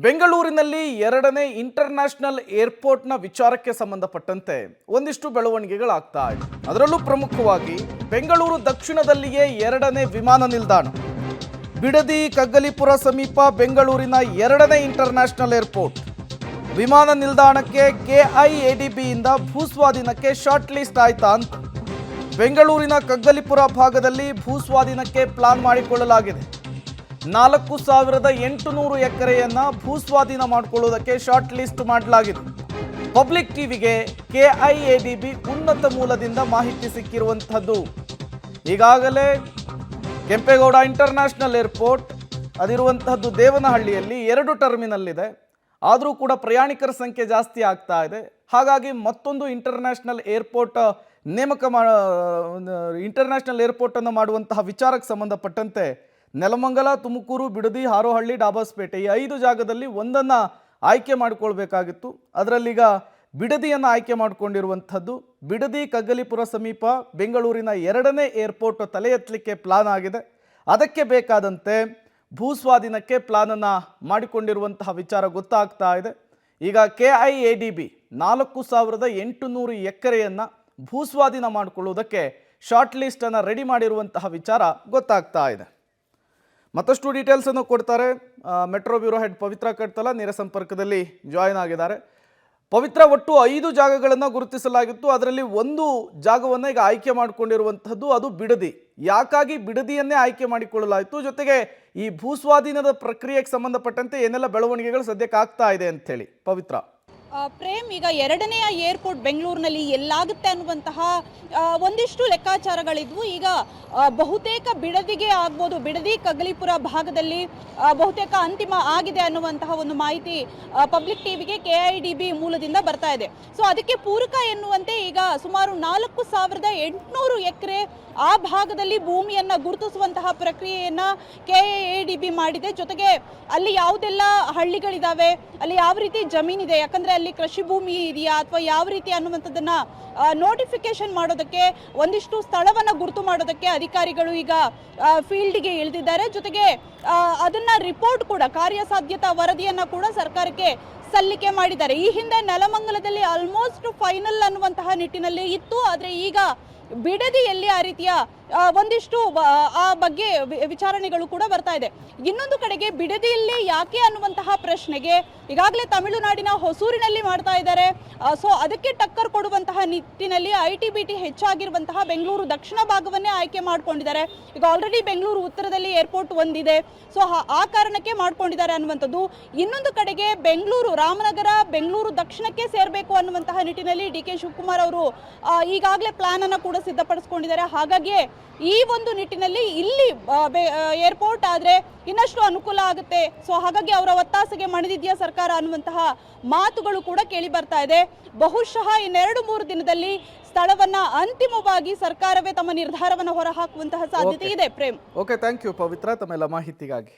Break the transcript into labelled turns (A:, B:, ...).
A: ಬೆಂಗಳೂರಿನಲ್ಲಿ ಎರಡನೇ ಇಂಟರ್ನ್ಯಾಷನಲ್ ಏರ್ಪೋರ್ಟ್ನ ವಿಚಾರಕ್ಕೆ ಸಂಬಂಧಪಟ್ಟಂತೆ ಒಂದಿಷ್ಟು ಬೆಳವಣಿಗೆಗಳಾಗ್ತಾ ಇದೆ. ಅದರಲ್ಲೂ ಪ್ರಮುಖವಾಗಿ ಬೆಂಗಳೂರು ದಕ್ಷಿಣದಲ್ಲಿಯೇ ಎರಡನೇ ವಿಮಾನ ನಿಲ್ದಾಣ, ಬಿಡದಿ ಕಗ್ಗಲಿಪುರ ಸಮೀಪ ಬೆಂಗಳೂರಿನ ಎರಡನೇ ಇಂಟರ್ನ್ಯಾಷನಲ್ ಏರ್ಪೋರ್ಟ್. ವಿಮಾನ ನಿಲ್ದಾಣಕ್ಕೆ ಕೆಐಎಡಿಬಿಯಿಂದ ಭೂಸ್ವಾಧೀನಕ್ಕೆ ಶಾರ್ಟ್ ಲಿಸ್ಟ್ ಆಯ್ತಾ ಅಂತ ಬೆಂಗಳೂರಿನ ಕಗ್ಗಲಿಪುರ ಭಾಗದಲ್ಲಿ ಭೂಸ್ವಾಧೀನಕ್ಕೆ ಪ್ಲಾನ್ ಮಾಡಿಕೊಳ್ಳಲಾಗಿದೆ. 4,800 ಎಕರೆಯನ್ನ ಭೂಸ್ವಾಧೀನ ಮಾಡಿಕೊಳ್ಳುವುದಕ್ಕೆ ಶಾರ್ಟ್ ಲಿಸ್ಟ್ ಮಾಡಲಾಗಿದೆ. ಪಬ್ಲಿಕ್ ಟಿವಿಗೆ ಕೆಐಎಡಿಬಿ ಉನ್ನತ ಮೂಲದಿಂದ ಮಾಹಿತಿ ಸಿಕ್ಕಿರುವಂಥದ್ದು. ಈಗಾಗಲೇ ಕೆಂಪೇಗೌಡ ಇಂಟರ್ನ್ಯಾಷನಲ್ ಏರ್ಪೋರ್ಟ್ ಅದಿರುವಂತಹದ್ದು ದೇವನಹಳ್ಳಿಯಲ್ಲಿ 2 ಟರ್ಮಿನಲ್ ಇದೆ. ಆದರೂ ಕೂಡ ಪ್ರಯಾಣಿಕರ ಸಂಖ್ಯೆ ಜಾಸ್ತಿ ಆಗ್ತಾ ಇದೆ. ಹಾಗಾಗಿ ಮತ್ತೊಂದು ಇಂಟರ್ನ್ಯಾಷನಲ್ ಏರ್ಪೋರ್ಟ್ ಇಂಟರ್ನ್ಯಾಷನಲ್ ಏರ್ಪೋರ್ಟನ್ನು ಮಾಡುವಂತಹ ವಿಚಾರಕ್ಕೆ ಸಂಬಂಧಪಟ್ಟಂತೆ ನೆಲಮಂಗಲ, ತುಮಕೂರು, ಬಿಡದಿ, ಹಾರೋಹಳ್ಳಿ, ಡಾಬಾಸ್ಪೇಟೆ ಈ 5 ಜಾಗದಲ್ಲಿ ಒಂದನ್ನು ಆಯ್ಕೆ ಮಾಡಿಕೊಳ್ಬೇಕಾಗಿತ್ತು. ಅದರಲ್ಲೀಗ ಬಿಡದಿಯನ್ನು ಆಯ್ಕೆ ಮಾಡಿಕೊಂಡಿರುವಂಥದ್ದು. ಬಿಡದಿ ಕಗ್ಗಲಿಪುರ ಸಮೀಪ ಬೆಂಗಳೂರಿನ ಎರಡನೇ ಏರ್ಪೋರ್ಟ್ ತಲೆ ಎತ್ತಲಿಕ್ಕೆ ಪ್ಲಾನ್ ಆಗಿದೆ. ಅದಕ್ಕೆ ಬೇಕಾದಂತೆ ಭೂಸ್ವಾಧೀನಕ್ಕೆ ಪ್ಲಾನನ್ನು ಮಾಡಿಕೊಂಡಿರುವಂತಹ ವಿಚಾರ ಗೊತ್ತಾಗ್ತಾ ಇದೆ. ಈಗ ಕೆಐಎಡಿಬಿ 4,800 ಎಕರೆಯನ್ನು ಭೂಸ್ವಾಧೀನ ಮಾಡಿಕೊಳ್ಳುವುದಕ್ಕೆ ಶಾರ್ಟ್ ಲಿಸ್ಟನ್ನು ರೆಡಿ ಮಾಡಿರುವಂತಹ ವಿಚಾರ ಗೊತ್ತಾಗ್ತಾ ಇದೆ. ಮತ್ತಷ್ಟು ಡೀಟೇಲ್ಸನ್ನು ಕೊಡ್ತಾರೆ ಮೆಟ್ರೋ ಬ್ಯೂರೋ ಹೆಡ್ ಪವಿತ್ರ ಕಡ್ತಲ ನೇರ ಸಂಪರ್ಕದಲ್ಲಿ ಜಾಯಿನ್ ಆಗಿದ್ದಾರೆ. ಪವಿತ್ರ, ಒಟ್ಟು 5 ಜಾಗಗಳನ್ನು ಗುರುತಿಸಲಾಗಿತ್ತು. ಅದರಲ್ಲಿ ಒಂದು ಜಾಗವನ್ನು ಈಗ ಆಯ್ಕೆ ಮಾಡಿಕೊಂಡಿರುವಂಥದ್ದು, ಅದು ಬಿಡದಿ. ಯಾಕಾಗಿ ಬಿಡದಿಯನ್ನೇ ಆಯ್ಕೆ ಮಾಡಿಕೊಳ್ಳಲಾಯಿತು? ಜೊತೆಗೆ ಈ ಭೂಸ್ವಾಧೀನದ ಪ್ರಕ್ರಿಯೆಗೆ ಸಂಬಂಧಪಟ್ಟಂತೆ ಏನೆಲ್ಲ ಬೆಳವಣಿಗೆಗಳು ಸದ್ಯಕ್ಕೆ ಆಗ್ತಾ ಇದೆ ಅಂತ ಹೇಳಿ ಪವಿತ್ರ.
B: ಪ್ರೇಮ್, ಈಗ ಎರಡನೆಯ ಏರ್ಪೋರ್ಟ್ ಬೆಂಗಳೂರಿನಲ್ಲಿ ಎಲ್ಲಾಗುತ್ತೆ ಅನ್ನುವಂತಹ ಒಂದಿಷ್ಟು ಲೆಕ್ಕಾಚಾರಗಳಿದ್ವು. ಈಗ ಬಹುತೇಕ ಬಿಡದಿಗೆ ಆಗ್ಬೋದು, ಬಿಡದಿ ಕಗ್ಗಲಿಪುರ ಭಾಗದಲ್ಲಿ ಬಹುತೇಕ ಅಂತಿಮ ಆಗಿದೆ ಅನ್ನುವಂತಹ ಒಂದು ಮಾಹಿತಿ ಪಬ್ಲಿಕ್ ಟಿವಿಗೆ ಕೆಐಡಿಬಿ ಮೂಲದಿಂದ ಬರ್ತಾ ಇದೆ. ಸೊ ಅದಕ್ಕೆ ಪೂರಕ ಎನ್ನುವಂತೆ ಈಗ ಸುಮಾರು 4,800 ಎಕರೆ ಆ ಭಾಗದಲ್ಲಿ ಭೂಮಿಯನ್ನು ಗುರುತಿಸುವಂತಹ ಪ್ರಕ್ರಿಯೆಯನ್ನು ಕೆಐಎಡಿಬಿ ಮಾಡಿದೆ. ಜೊತೆಗೆ ಅಲ್ಲಿ ಯಾವುದೆಲ್ಲ ಹಳ್ಳಿಗಳಿದಾವೆ, ಅಲ್ಲಿ ಯಾವ ರೀತಿ ಜಮೀನಿದೆ, ಯಾಕಂದರೆ ಅಲ್ಲಿ ಕೃಷಿ ಭೂಮಿ ಇದೆಯಾ ಅಥವಾ ಯಾವ ರೀತಿ ಅನ್ನುವಂಥದ್ದನ್ನು ನೋಟಿಫಿಕೇಶನ್ ಮಾಡೋದಕ್ಕೆ, ಒಂದಿಷ್ಟು ಸ್ಥಳವನ್ನು ಗುರುತು ಮಾಡೋದಕ್ಕೆ ಅಧಿಕಾರಿಗಳು ಈಗ ಫೀಲ್ಡ್ಗೆ ಇಳಿದಿದ್ದಾರೆ. ಜೊತೆಗೆ ಅದನ್ನು ರಿಪೋರ್ಟ್ ಕೂಡ, ಕಾರ್ಯಸಾಧ್ಯತಾ ವರದಿಯನ್ನು ಕೂಡ ಸರ್ಕಾರಕ್ಕೆ ಸಲ್ಲಿಕೆ ಮಾಡಿದ್ದಾರೆ. ಈ ಹಿಂದೆ ನೆಲಮಂಗಲದಲ್ಲಿ ಆಲ್ಮೋಸ್ಟ್ ಫೈನಲ್ ಅನ್ನುವಂತಹ ನಿಟ್ಟಿನಲ್ಲಿ ಇತ್ತು. ಆದರೆ ಈಗ ಬಿಡದಿಯಲ್ಲಿ ಆ ರೀತಿಯ ಒಂದಿಷ್ಟು ಆ ಬಗ್ಗೆ ವಿಚಾರಣೆಗಳು ಕೂಡ ಬರ್ತಾ ಇದೆ. ಇನ್ನೊಂದು ಕಡೆಗೆ ಬಿಡದಿಯಲ್ಲಿ ಯಾಕೆ ಅನ್ನುವಂತಹ ಪ್ರಶ್ನೆಗೆ ಈಗಾಗಲೇ ತಮಿಳುನಾಡಿನ ಹೊಸೂರಿನಲ್ಲಿ ಮಾಡ್ತಾ ಇದ್ದಾರೆ. ಸೊ ಅದಕ್ಕೆ ಟಕ್ಕರ್ ಕೊಡುವಂತಹ ನಿಟ್ಟಿನಲ್ಲಿ ಐಟಿ-ಬಿಟಿ ಹೆಚ್ಚಾಗಿರುವಂತಹ ಬೆಂಗಳೂರು ದಕ್ಷಿಣ ಭಾಗವನ್ನೇ ಆಯ್ಕೆ ಮಾಡ್ಕೊಂಡಿದ್ದಾರೆ. ಈಗ ಆಲ್ರೆಡಿ ಬೆಂಗಳೂರು ಉತ್ತರದಲ್ಲಿ ಏರ್ಪೋರ್ಟ್ ಒಂದಿದೆ. ಸೊ ಆ ಕಾರಣಕ್ಕೆ ಮಾಡ್ಕೊಂಡಿದ್ದಾರೆ ಅನ್ನುವಂಥದ್ದು. ಇನ್ನೊಂದು ಕಡೆಗೆ ಬೆಂಗಳೂರು ರಾಮನಗರ ಬೆಂಗಳೂರು ದಕ್ಷಿಣಕ್ಕೆ ಸೇರಬೇಕು ಅನ್ನುವಂತಹ ನಿಟ್ಟಿನಲ್ಲಿ ಡಿ ಕೆ ಶಿವಕುಮಾರ್ ಅವರು ಈಗಾಗಲೇ ಪ್ಲಾನ್ ಅನ್ನು ಕೂಡ ಸಿದ್ಧಪಡಿಸ್ಕೊಂಡಿದ್ದಾರೆ. ಹಾಗಾಗಿ ಈ ಒಂದು ನಿಟ್ಟಿನಲ್ಲಿ ಇಲ್ಲಿ ಏರ್ಪೋರ್ಟ್ ಆದರೆ ಇನ್ನಷ್ಟು ಅನುಕೂಲ ಆಗುತ್ತೆ. ಸೊ ಹಾಗಾಗಿ ಅವರ ಒತ್ತಾಸೆಗೆ ಮಣಿದಿದೆಯಾ ಸರ್ಕಾರ ಅನ್ನುವಂತಹ ಮಾತುಗಳು ಕೂಡ ಕೇಳಿ ಬರ್ತಾ ಇದೆ. ಬಹುಶಃ ಇನ್ನೆರಡು-ಮೂರು ದಿನದಲ್ಲಿ ಸ್ಥಳವನ್ನ ಅಂತಿಮವಾಗಿ ಸರ್ಕಾರವೇ ತಮ್ಮ ನಿರ್ಧಾರವನ್ನು ಹೊರಹಾಕುವಂತಹ ಸಾಧ್ಯತೆ ಇದೆ. ಪ್ರೇಮ್,
A: ಓಕೆ, ಥ್ಯಾಂಕ್ ಯು ಪವಿತ್ರ ತಮ್ಮೆಲ್ಲ ಮಾಹಿತಿಗಾಗಿ.